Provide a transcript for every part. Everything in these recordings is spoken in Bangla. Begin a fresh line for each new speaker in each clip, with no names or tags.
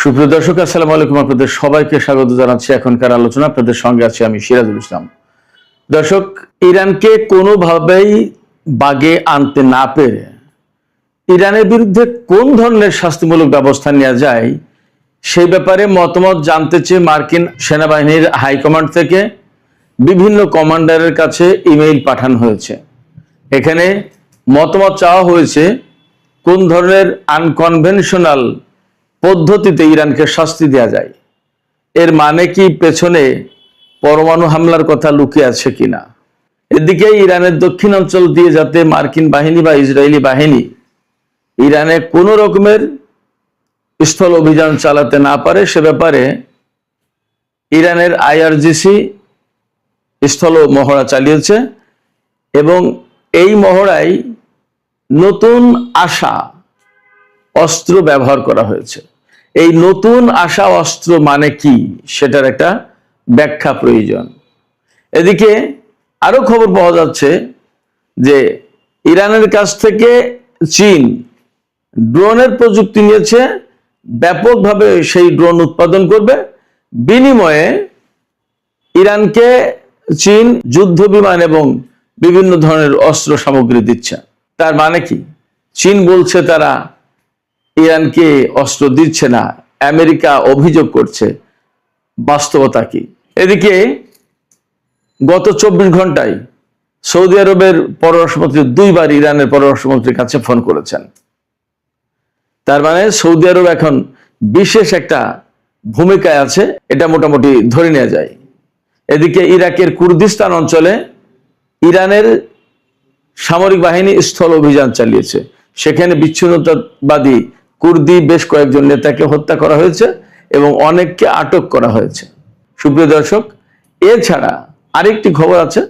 সুপ্রিয় দর্শক, আসসালামু আলাইকুম। আপনাদের সবাইকে স্বাগত জানাচ্ছি এখনকার আলোচনা। আপনাদের সঙ্গে আছি আমি সিরাজুল ইসলাম। দর্শক, ইরানকে কোনোভাবেই বাগে আনতে না পেরে ইরানের বিরুদ্ধে কোন ধরনের শাস্তিমূলক ব্যবস্থা নেওয়া যায় সেই ব্যাপারে মতামত জানতে চেয়ে মার্কিন সেনাবাহিনীর হাইকমান্ড থেকে বিভিন্ন কমান্ডারের কাছে ইমেইল পাঠানো হয়েছে। এখানে মতামত চাওয়া হয়েছে কোন ধরনের আনকনভেনশনাল পদ্ধতিতে ইরানকে শাস্তি দেওয়া যায়। এর মানে কি পেছনে পরমাণু হামলার কথা লুকিয়ে আছে কিনা। এদিকে ইরানের দক্ষিণাঞ্চল দিয়ে যাতে মার্কিন বাহিনী বা ইসরায়েলি বাহিনী ইরানে কোনো রকমের স্থল অভিযান চালাতে না পারে সে ব্যাপারে ইরানের আইআরজিসি স্থল মহড়া চালিয়েছে এবং এই মহড়ায় নতুন আসা অস্ত্র ব্যবহার করা হয়েছে। এই নতুন আসা অস্ত্র মানে কি সেটার একটা ব্যাখ্যা প্রয়োজন। এদিকে আরো খবর পাওয়া যাচ্ছে যে ইরানের কাছ থেকে চীন ড্রোনের প্রযুক্তি নিয়েছে, ব্যাপকভাবে সেই ড্রোন উৎপাদন করবে। বিনিময়ে ইরানকে চীন যুদ্ধ বিমান এবং বিভিন্ন ধরনের অস্ত্র সামগ্রী দিচ্ছে। তার মানে কি? চীন বলছে তারা ইরানকে অস্ত্র দিচ্ছে না, আমেরিকা অভিযোগ করছে। বাস্তবতা কি? এদিকে গত 24 ঘন্টায় সৌদি আরবের পররাষ্ট্রমন্ত্রী দুইবার ইরানের পররাষ্ট্রমন্ত্রীর কাছে ফোন করেছেন। তার মানে সৌদি আরব এখন বিশেষ একটা ভূমিকায় আছে, এটা মোটামুটি ধরে নেওয়া যায়। এদিকে ইরাকের কুর্দিস্তান অঞ্চলে ইরানের সামরিক বাহিনী স্থল অভিযান চালিয়েছে। সেখানে বিচ্ছিন্নতাবাদী কুর্দি বেশ কয়েকজন নেতাকে হত্যা করা হয়েছে এবং অনেককে আটক করা হয়েছে। সুপ্রিয় দর্শক, এছাড়া আরেকটি খবর আছে।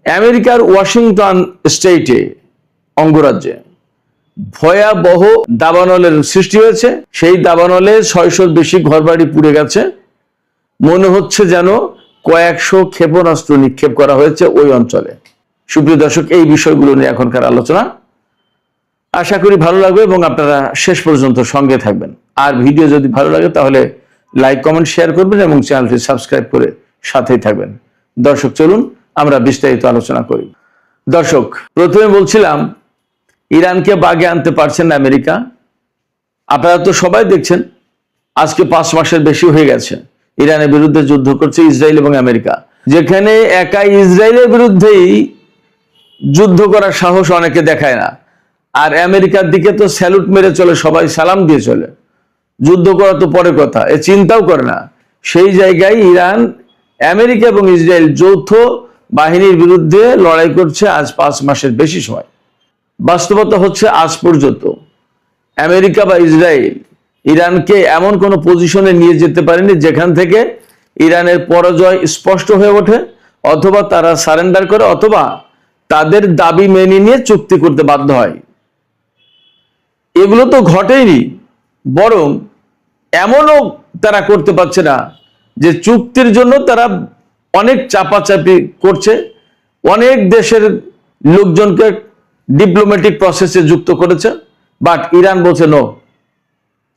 আমেরিকার ওয়াশিংটন স্টেটে অঙ্গরাজ্যে ভয়াবহ দাবানলের সৃষ্টি হয়েছে। সেই দাবানলে 600-র বেশি ঘরবাড়ি পুড়ে গেছে। মনে হচ্ছে যেন কয়েকশো ক্ষেপণাস্ত্র নিক্ষেপ করা হয়েছে ওই অঞ্চলে। সুপ্রিয় দর্শক, এই বিষয়গুলো নিয়ে এখনকার আলোচনা। আশা করি ভালো লাগবে এবং আপনারা শেষ পর্যন্ত সঙ্গে থাকবেন। আর ভিডিও যদি ভালো লাগে তাহলে লাইক, কমেন্ট, শেয়ার করবেন এবং চ্যানেলটি সাবস্ক্রাইব করে সাথেই থাকবেন। দর্শক, চলুন আমরা বিস্তারিত আলোচনা করি। দর্শক, প্রথমে বলছিলাম ইরানকে বাগে আনতে পারছেন না আমেরিকা। আপনারা তো সবাই দেখছেন আজকে 5 মাসের বেশি হয়ে গেছে ইরানের বিরুদ্ধে যুদ্ধ করছে ইসরায়েল এবং আমেরিকা। যেখানে একা ইসরায়েলের বিরুদ্ধেই যুদ্ধ করার সাহস অনেকে দেখায় না, আর আমেরিকার দিকে তো স্যালুট মেরে চলে, সবাই সালাম দিয়ে চলে। যুদ্ধ করা তো পরের কথা, এ চিন্তাও করে না। সেই জায়গায় ইরান, আমেরিকা এবং ইসরায়েল যৌথ বাহিনীর বিরুদ্ধে লড়াই করছে আজ 5 মাসের বেশি সময়। বাস্তবতা হচ্ছে আজ পর্যন্ত আমেরিকা বা ইসরায়েল ইরানকে এমন কোনো পজিশনে নিয়ে যেতে পারেনি যেখান থেকে ইরানের পরাজয় স্পষ্ট হয়ে ওঠে, অথবা তারা সারেন্ডার করে, অথবা তাদের দাবি মেনে নিয়ে চুক্তি করতে বাধ্য হয়। এগুলো তো ঘটেইনি, বরং এমনও তারা করতে পারছে না যে চুক্তির জন্য তারা অনেক চাপাচাপি করছে, অনেক দেশের লোকজনকে ডিপ্লোম্যাটিক প্রসেসে যুক্ত করেছে। বাট ইরান বলছে no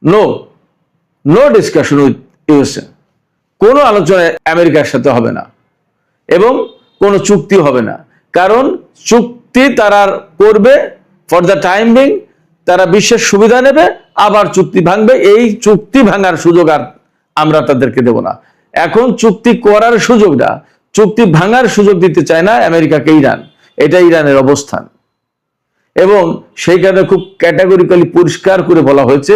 no no discussion with USA. কোনো আলোচনা আমেরিকার সাথে হবে না এবং কোনো চুক্তি হবে না। কারণ চুক্তি তারা করবে ফর দ্য টাইম বিং, তারা বিশ্বের সুবিধা নেবে, আবার চুক্তি ভাঙবে। এই চুক্তি ভাঙার সুযোগ আর আমরা তাদেরকে দেব না। এখন চুক্তি করার সুযোগটা, চুক্তি ভাঙার সুযোগ দিতে চায় না আমেরিকাকে ইরান। এটা ইরানের অবস্থান এবং সেই কারণে খুব ক্যাটাগরিক্যালি পরিষ্কার করে বলা হয়েছে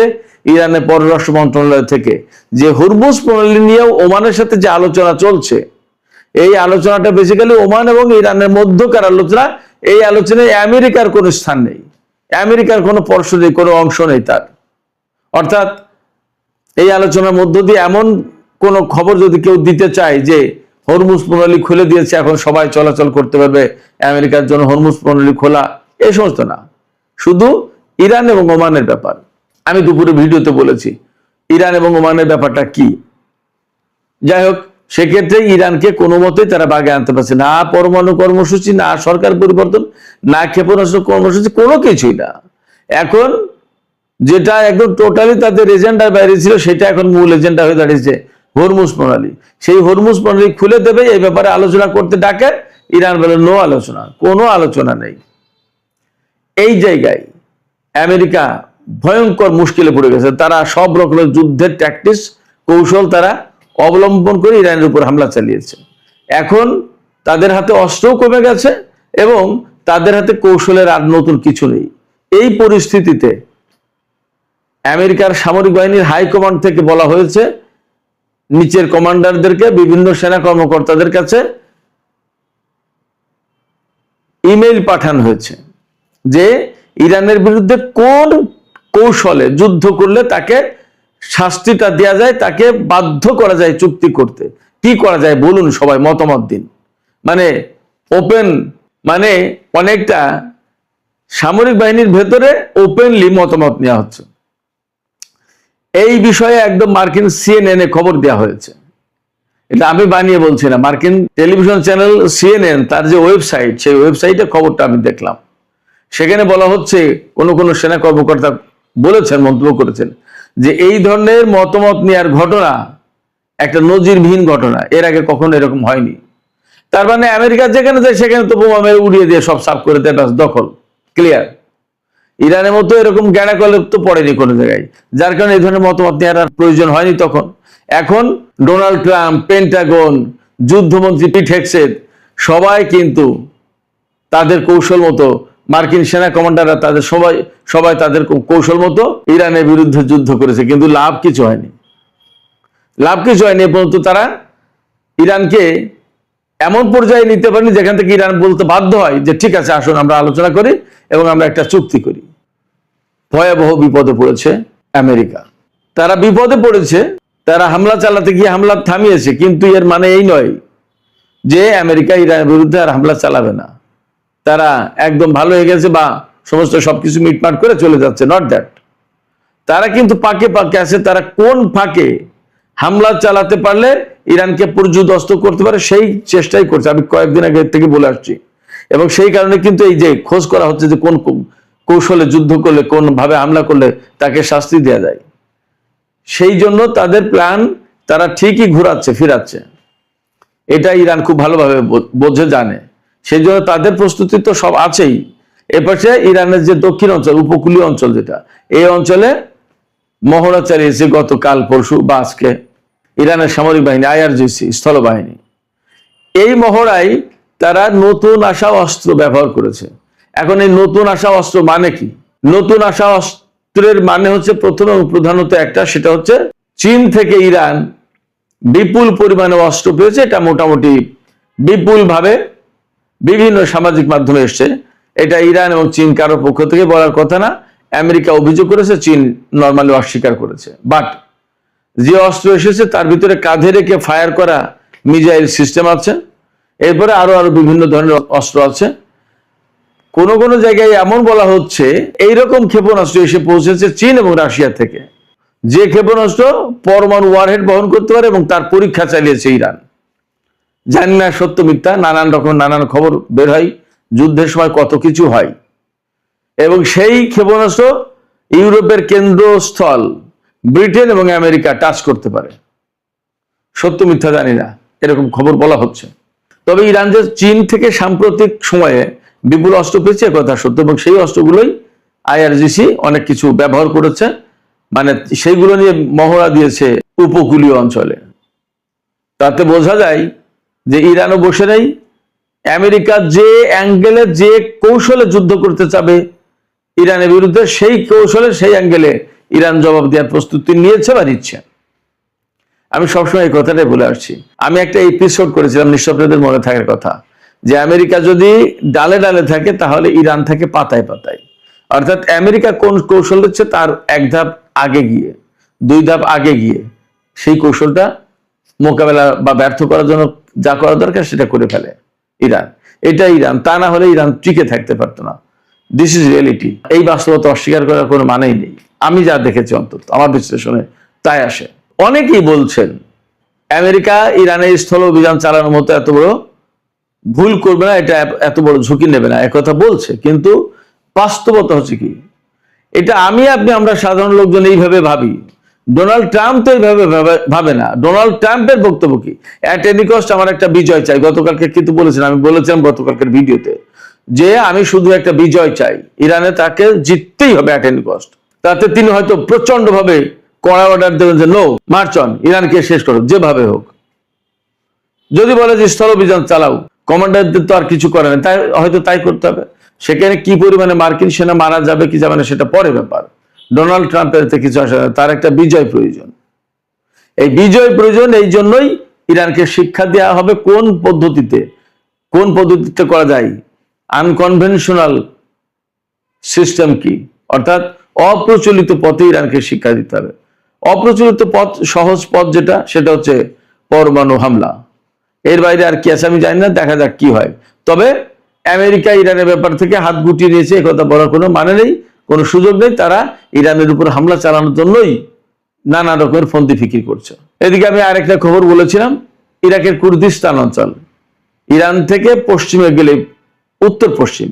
ইরানের পররাষ্ট্র মন্ত্রণালয় থেকে যে হরমুজ প্রণালী নিয়েও ওমানের সাথে যে আলোচনা চলছে, এই আলোচনাটা বেসিক্যালি ওমান এবং ইরানের মধ্যকার আলোচনা। এই আলোচনায় আমেরিকার কোনো স্থান নেই, আমেরিকার কোনো পর্ষ নেই, কোনো অংশ নেই তার। অর্থাৎ এই আলোচনার মধ্য দিয়ে এমন কোন খবর যদি কেউ দিতে চায় যে হরমুজ প্রণালী খুলে দিয়েছে, এখন সবাই চলাচল করতে পারবে, আমেরিকার জন্য হরমুজ প্রণালী খোলা, এই সমস্ত না। শুধু ইরান এবং ওমানের ব্যাপার। আমি দুপুরে ভিডিওতে বলেছি ইরান এবং ওমানের ব্যাপারটা কি। যাই হোক, সেক্ষেত্রে ইরানকে কোনো মতেই তারা বাগে আনতে পারছে না। পরমাণু কর্মসূচি, না সরকার পরিবর্তন, না ক্ষেপণাস্ত্র কর্মসূচি, কোনো কিছুই না। এখন যেটা একদম টোটালি তাদের এজেন্ডার বাইরে ছিল, সেটা এখন মূল এজেন্ডা হয়ে দাঁড়িয়েছে হরমুজ প্রণালী। সেই হরমুজ প্রণালী খুলে দেবে, এই ব্যাপারে আলোচনা করতে ডাকে, ইরান বলে নো আলোচনা, কোনো আলোচনা নেই। এই জায়গায় আমেরিকা ভয়ঙ্কর মুশকিলে পড়ে গেছে। তারা সব রকমের যুদ্ধের ট্যাকটিক্স কৌশল তারা অবলম্বন করে ইরানের উপর হামলা চালিয়েছে। এখন তাদের হাতে অস্ত্রও কমে গেছে এবং তাদের হাতে কৌশলের আর নতুন কিছু নেই। এই পরিস্থিতিতে আমেরিকার সামরিক বাহিনীর হাইকমান্ড থেকে বলা হয়েছে নিচের কমান্ডারদেরকে, বিভিন্ন সেনা কর্মকর্তাদের কাছে ইমেইল পাঠানো হয়েছে যে ইরানের বিরুদ্ধে কোন কৌশলে যুদ্ধ করলে তাকে শাস্তিটা দেওয়া যায়, তাকে বাধ্য করা যায় চুক্তি করতে। কি করা যায় বলুন, সবাই মতামত দিন। মানে ওপেন, মানে অনেকটা সামরিক বাহিনীর ভেতরে ওপেনলি মতামত নেওয়া হচ্ছে। এই বিষয়ে একদম মার্কিন CNN খবর দেওয়া হয়েছে। এটা আমি বানিয়ে বলছি না, মার্কিন টেলিভিশন চ্যানেল CNN তার যে ওয়েবসাইট, সেই ওয়েবসাইটে খবরটা আমি দেখলাম। সেখানে বলা হচ্ছে কোন সেনা কর্মকর্তা বলেছেন, মন্তব্য করেছেন যে এই ধরনের মতামত নেওয়ার ঘটনা একটা নজিরবিহীন ঘটনা, এর আগে কখনো এরকম হয়নি। তার মানে আমেরিকা যেখানে যায় সেখানে তো বোমা মেরে উড়িয়ে দিয়ে সব সাফ করে দেয়, ব্যাস দখল, ক্লিয়ার। ইরানের মতো এরকম গ্যাড়া কলে তো পড়েনি কোনো জায়গায়, যার কারণে এই ধরনের মতামত নেওয়ার প্রয়োজন হয়নি তখন। এখন ডোনাল্ড ট্রাম্প, পেন্টাগন, যুদ্ধমন্ত্রী পিট হেগসেথ সবাই কিন্তু তাদের কৌশল মতো, মার্কিন সেনা কমান্ডাররা তাদের সবাই তাদের কৌশল মতো ইরানের বিরুদ্ধে যুদ্ধ করেছে, কিন্তু লাভ কিছু হয়নি। এ পর্যন্ত তারা ইরানকে এমন পর্যায়ে নিতে পারেনি যেখান থেকে ইরান বলতে বাধ্য হয় যে ঠিক আছে, আসুন আমরা আলোচনা করি এবং আমরা একটা চুক্তি করি। ভয়াবহ বিপদে পড়েছে আমেরিকা। তারা বিপদে পড়েছে, তারা হামলা চালাতে গিয়ে হামলা থামিয়েছে, কিন্তু এর মানে এই নয় যে আমেরিকা ইরানের বিরুদ্ধে আর হামলা চালাবে না। তারা একদম ভালো হয়ে গেছে বা সমস্ত সবকিছু মিটমাট করে চলে যাচ্ছে, নট দ্যাট। তারা কিন্তু পাকে আছে। তারা কোন ফাঁকে হামলা চালাতে পারলে ইরানকে পর্যুদস্ত করতে পারে সেই চেষ্টাই করছে। আমি কয়েকদিন আগে থেকে বলে আসছি, এবং সেই কারণে কিন্তু এই যে খোঁজ করা হচ্ছে যে কোন কৌশলে যুদ্ধ করলে, কোন ভাবে হামলা করলে তাকে শাস্তি দেওয়া যায়। সেই জন্য তাদের প্ল্যান তারা ঠিকই ফিরাচ্ছে। এটা ইরান খুব ভালোভাবে বোঝে, জানে। সেই জন্য তাদের প্রস্তুতি তো সব আছেই। এপাশে ইরানের যে দক্ষিণ অঞ্চল, উপকূলীয় অঞ্চল যেটা, এই অঞ্চলে মহড়া চালিয়েছে গতকাল পরশু বা আজকে ইরানের সামরিক বাহিনী, IRGC স্থলবাহিনী। এই মহড়ায় তারা নতুন আসা অস্ত্র ব্যবহার করেছে। এখন এই নতুন আসা অস্ত্র মানে কি? নতুন আসা অস্ত্রের মানে হচ্ছে প্রথম এবং প্রধানত একটা, সেটা হচ্ছে চীন থেকে ইরান বিপুল পরিমাণে অস্ত্র পেয়েছে। এটা মোটামুটি বিপুল ভাবে বিভিন্ন সামাজিক মাধ্যমে এসছে। এটা ইরান এবং চীন কারোর পক্ষ থেকে বলার কথা না। আমেরিকা অভিযোগ করেছে, চীন নর্মালি অস্বীকার করেছে। বাট যে অস্ত্র এসেছে তার ভিতরে কাঁধে রেখে ফায়ার করা মিসাইল সিস্টেম আছে, এরপরে আরো বিভিন্ন ধরনের অস্ত্র আছে। কোন জায়গায় এমন বলা হচ্ছে এইরকম ক্ষেপণাস্ত্র এসে পৌঁছেছে চীন এবং রাশিয়া থেকে, যে ক্ষেপণাস্ত্র পরমাণু ওয়ারহেড বহন করতে পারে, এবং তার পরীক্ষা চালিয়েছে ইরান। জানি না সত্য মিথ্যা, নানান খবর বের হয়, যুদ্ধের সময় কত কিছু হয়। এবং সেই ক্ষেপণাস্ত্র ইউরোপের কেন্দ্রস্থল ব্রিটেন এবং আমেরিকা টাচ করতে পারে। সত্য মিথ্যা জানি না, এরকম খবর বলা হচ্ছে। তবে ইরান যে চীন থেকে সাম্প্রতিক সময়ে বিপুল অস্ত্র পেয়েছে কথা সত্য, এবং সেই অস্ত্রগুলোই IRGC অনেক কিছু ব্যবহার করেছে, মানে সেইগুলো নিয়ে মহড়া দিয়েছে উপকূলীয় অঞ্চলে। তাতে বোঝা যায় যে ইরানও বসে নেই। আমেরিকা যে অ্যাঙ্গেলে, যে কৌশলে যুদ্ধ করতে চাবে ইরানের বিরুদ্ধে, সেই কৌশলে, সেই অ্যাঙ্গেলে ইরান জবাব দেওয়ার প্রস্তুতি নিয়েছে বা নিচ্ছে। আমি সবসময় এই কথাটাই বলে আসছি। আমি একটা এপিসোড করেছিলাম, নিঃস্বপ্নদের মনে থাকার কথা, যে আমেরিকা যদি ডালে ডালে থাকে তাহলে ইরান থাকে পাতায় পাতায়। অর্থাৎ আমেরিকা কোন কৌশল হচ্ছে তার এক ধাপ আগে গিয়ে, দুই ধাপ আগে গিয়ে সেই কৌশলটা মোকাবেলা বা ব্যর্থ করার জন্য যা করা দরকার সেটা করে ফেলে ইরান। এটা ইরান, তা না হলে ইরান টিকে থাকতে পারতো না। This is reality. এই বাস্তবতা অস্বীকার করার কোনো মানেই নেই। আমি যা দেখেছি, অন্তত আমার বিশ্লেষণে তাই আসে। অনেকেই বলছেন আমেরিকা ইরানের স্থল অভিযান চালানোর মতো এত বড় ভুল করবে না, এটা এত বড় ঝুঁকি নেবে না, একথা বলছে। কিন্তু বাস্তবতা হচ্ছে কি, এটা আমরা সাধারণ লোকজন এইভাবে ভাবি, ডোনাল্ড ট্রাম্প তো এইভাবে ভাবে না। ডোনাল্ড ট্রাম্পের বক্তব্য কি, অ্যাট এনি কস্ট আমার একটা বিজয় চাই। গতকালকে কিন্তু আমি বলেছিলাম গতকালকের ভিডিওতে যে আমি শুধু একটা বিজয় চাই, ইরানে তাকে জিততেই হবে অ্যাট এনি কস্ট। তাতে তিনি হয়তো প্রচন্ড ভাবে কড়া অর্ডার দেবেন যে নো, মার্চ অন, ইরানকে শেষ করো যেভাবে হোক। যদি বলে যে স্থল অভিযান চালাও, কমান্ডারদের তো আর কিছু করে না, তাই হয়তো তাই করতে হবে। সেখানে কি পরিমাণে মার্কিন সেনা মারা যাবে কি যাবে না সেটা পরে ব্যাপার। ডোনাল্ড ট্রাম্পের কিছু আসে না, তার একটা বিজয় প্রয়োজন। এই বিজয় প্রয়োজন, এই জন্যই ইরানকে শিক্ষা দেওয়া হবে কোন পদ্ধতিতে করা যায়, আনকনভেনশনাল সিস্টেম কি, অর্থাৎ অপ্রচলিত পথে ইরানকে শিক্ষা দিতে হবে। অপ্রচলিত পথ, সহজ পথ যেটা, সেটা হচ্ছে পরমাণু হামলা। এর বাইরে আর কি আছে আমি জানি না, দেখা যাক কি হয়। তবে আমেরিকা ইরানের ব্যাপার থেকে হাত গুটিয়ে নিয়েছে, একথা বলার কোনো মানে নেই, কোনো সুযোগ নেই। তারা ইরানের উপর হামলা চালানোর জন্যই নানা রকমের ফন্দি ফিকির করছে। এদিকে আমি আরেকটা খবর বলেছিলাম, ইরাকের কুর্দিস্তান অঞ্চল, ইরান থেকে পশ্চিমে গেলে উত্তর পশ্চিম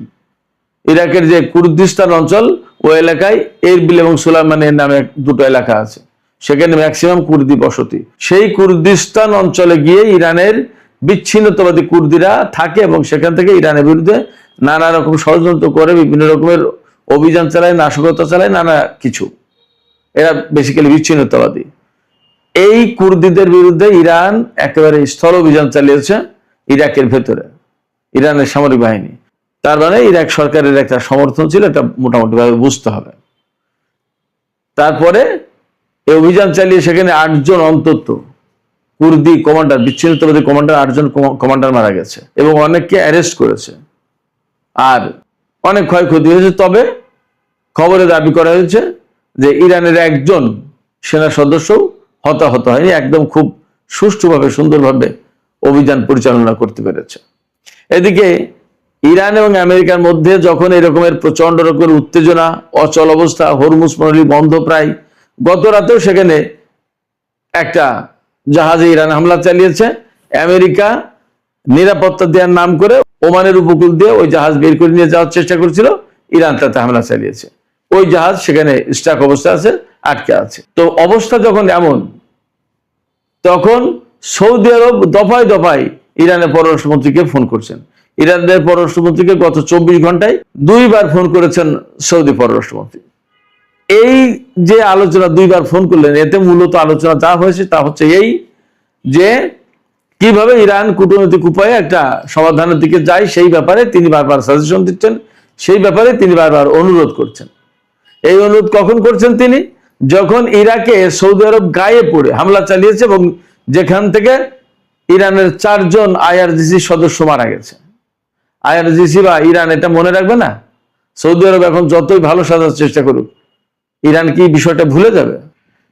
ইরাকের যে কুর্দিস্তান অঞ্চল, ওই এলাকায় এরবিল এবং সুলাইমানের নামে দুটো এলাকা আছে, সেখানে ম্যাক্সিমাম কুর্দি বসতি। সেই কুর্দিস্তান অঞ্চলে গিয়ে ইরানের বিচ্ছিন্নতাবাদী কুর্দিরা থাকে এবং সেখান থেকে ইরানের বিরুদ্ধে নানা রকম ষড়যন্ত্র করে, বিভিন্ন রকমের অভিযান চালায়, নাশকতা চালায়, নানা কিছু। এরা বেসিক্যালি বিচ্ছিন্নতাবাদী। এই কুর্দিদের বিরুদ্ধে ইরান একেবারে স্থল অভিযান চালিয়েছে ইরাকের ভেতরে, ইরানের সামরিক বাহিনী। তার মানে ইরাক সরকারের একটা সমর্থন ছিল, এটা মোটামুটি ভাবে বুঝতে হবে। তারপরে এই অভিযান চালিয়ে সেখানে 8 জন অন্তত কুর্দি কমান্ডার, বিচ্ছিন্নতাবাদী কমান্ডার 8 জন কমান্ডার মারা গেছে এবং অনেককে অ্যারেস্ট করেছে, আর অনেক ক্ষয়ক্ষতি হয়েছে। তবে খবরে দাবি করা হয়েছে যে ইরানের একজন সেনা সদস্য হতাহত হয়নি, একদম খুব সুষ্ঠুভাবে সুন্দরভাবে অভিযান পরিচালনা করতে পেরেছে। এদিকে ইরান এবং আমেরিকার মধ্যে যখন এরকমের প্রচন্ড রকমের উত্তেজনা, অচল অবস্থা, হরমুজ প্রণালী বন্ধ প্রায়, গত রাতেও সেখানে একটা জাহাজে ইরান হামলা চালিয়েছে। আমেরিকা নিরাপত্তা দেওয়ার নাম করে ওমানের উপকূল দিয়ে ওই জাহাজ বের করে নিয়ে যাওয়ার চেষ্টা করেছিল, ইরান তাতে হামলা চালিয়েছে। ওই জাহাজ সেখানে স্টাক অবস্থা আছে, আটকে আছে। তো অবস্থা যখন এমন, তখন সৌদি আরব দফায় দফায় ইরানের পররাষ্ট্রমন্ত্রীকে ফোন করছেন। ইরানের পররাষ্ট্রমন্ত্রীকে গত 24 ঘন্টায় 2 বার ফোন করেছেন সৌদি পররাষ্ট্রমন্ত্রী। এই যে আলোচনা 2 বার ফোন করলেন, এতে মূলত আলোচনা যা হয়েছে তা হচ্ছে এই যে কিভাবে ইরান কূটনৈতিক উপায়ে একটা সমাধানের দিকে যায়, সেই ব্যাপারে তিনি বারবার সাজেশন দিচ্ছেন, সেই ব্যাপারে তিনি বারবার অনুরোধ করছেন। এই অনুরোধ কখন করছেন তিনি? যখন ইরাকে সৌদি আরব গায়ে পড়ে হামলা চালিয়েছে এবং যেখান থেকে ইরানের 4 জন আইআরজিসি সদস্য মারা গেছে। আইআরজিসি বা ইরান এটা মনে রাখবে না? সৌদি আরব এখন যতই ভালো সাজার চেষ্টা করুক, ইরান কি বিষয়টা ভুলে যাবে?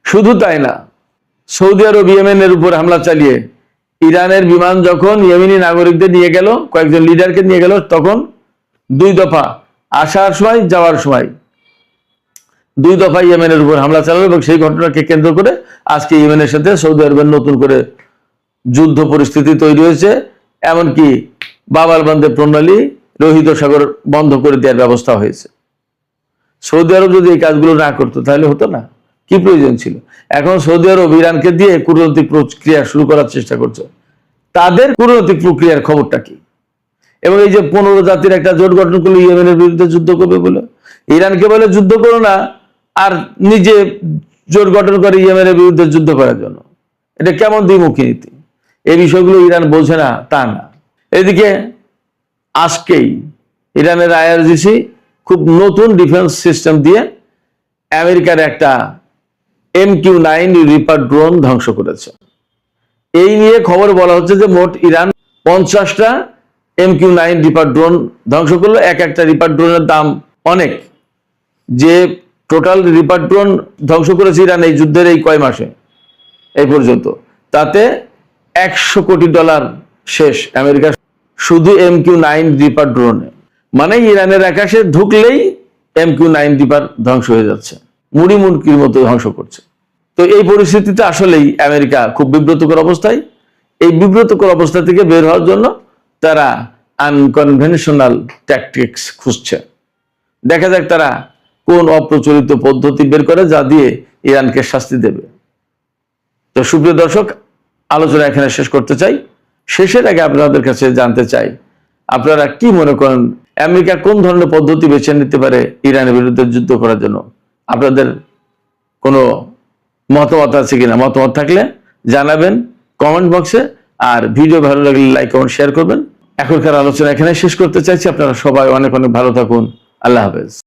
শুধু তাই না, সৌদি আরব ইয়েমেনের উপর হামলা চালিয়ে ইরানের বিমান যখন ইয়েমেনি নাগরিকদের নিয়ে গেল, কয়েকজন লিডারকে নিয়ে গেল, তখন 2 দফা আসার সময় যাওয়ার সময় 2 দফা ইয়েমেনের উপর হামলা চালালো এবং সেই ঘটনাকে কেন্দ্র করে আজকে ইয়েমেনের সাথে সৌদি আরবের নতুন করে যুদ্ধ পরিস্থিতি তৈরি হয়েছে। এমনকি বাবার বান্দে প্রণালী, লোহিত সাগর বন্ধ করে দেওয়ার ব্যবস্থা হয়েছে। সৌদি আরব যদি এই কাজগুলো না করতো তাহলে হতো না, কি প্রয়োজন ছিল? এখন সৌদি আরব ইরানকে দিয়ে কূটনৈতিক প্রক্রিয়া শুরু করার চেষ্টা করছে। তাদের কূটনৈতিক প্রক্রিয়ার খবরটা কি? এবং এই যে 15 জাতির একটা জোট গঠন করলো ইয়েমেনের বিরুদ্ধে যুদ্ধ করবে বলে, ইরানকে বলে যুদ্ধ করো না, আর নিজে জোট গঠন করে ইয়েমেনের বিরুদ্ধে যুদ্ধ করার জন্য। এটা কেমন দ্বিমুখী নীতি? এই বিষয়গুলো ইরান বোঝে না তা না। এদিকে আজকেই ইরানের আইআরজিসি খুব নতুন ডিফেন্স সিস্টেম দিয়ে আমেরিকার একটা MQ-9 রিপার ড্রোন ধ্বংস করেছে। এই নিয়ে খবর বলা হচ্ছে যে মোট ইরান 50টা MQ-9 রিপার ড্রোন ধ্বংস করলো। একটা রিপার ড্রোনের দাম অনেক। যে টোটাল রিপার ড্রোন ধ্বংস করেছে ইরান এই যুদ্ধের এই কয় মাসে এই পর্যন্ত, তাতে $100 কোটি শেষ আমেরিকা শুধু MQ-9 রিপার ড্রোনে। মানে ইরানের আকাশে ঢুকলেই MQ-9 রিপার ধ্বংস হয়ে যাচ্ছে, মুড়ি মুড়কির মতো ধ্বংস করছে। তো এই পরিস্থিতিতে আসলেই আমেরিকা খুব বিব্রতকর অবস্থায়। এই বিব্রতকর অবস্থা থেকে বের হওয়ার জন্য তারা আনকনভেনশনাল ট্যাকটিক্স খুঁজছে। দেখা যাক তারা কোন অপ্রচলিত পদ্ধতি বের করে যা দিয়ে ইরানকে শাস্তি দেবে। তো সুপ্রিয় দর্শক, আলোচনা এখানে শেষ করতে চাই। শেষের আগে আপনাদের কাছে জানতে চাই, আপনারা কি মনে করেন আমেরিকা কোন ধরনের পদ্ধতি বেছে নিতে পারে ইরানের বিরুদ্ধে যুদ্ধ করার জন্য? আপনাদের কোনো মতামত আছে কিনা? মতামত থাকলে জানাবেন কমেন্ট বক্সে। আর ভিডিও ভালো লাগলে লাইক কমেন্ট শেয়ার করবেন। এখনকার আলোচনা এখানে শেষ করতে চাইছি। আপনারা সবাই অনেক অনেক ভালো থাকুন। আল্লাহ হাফেজ।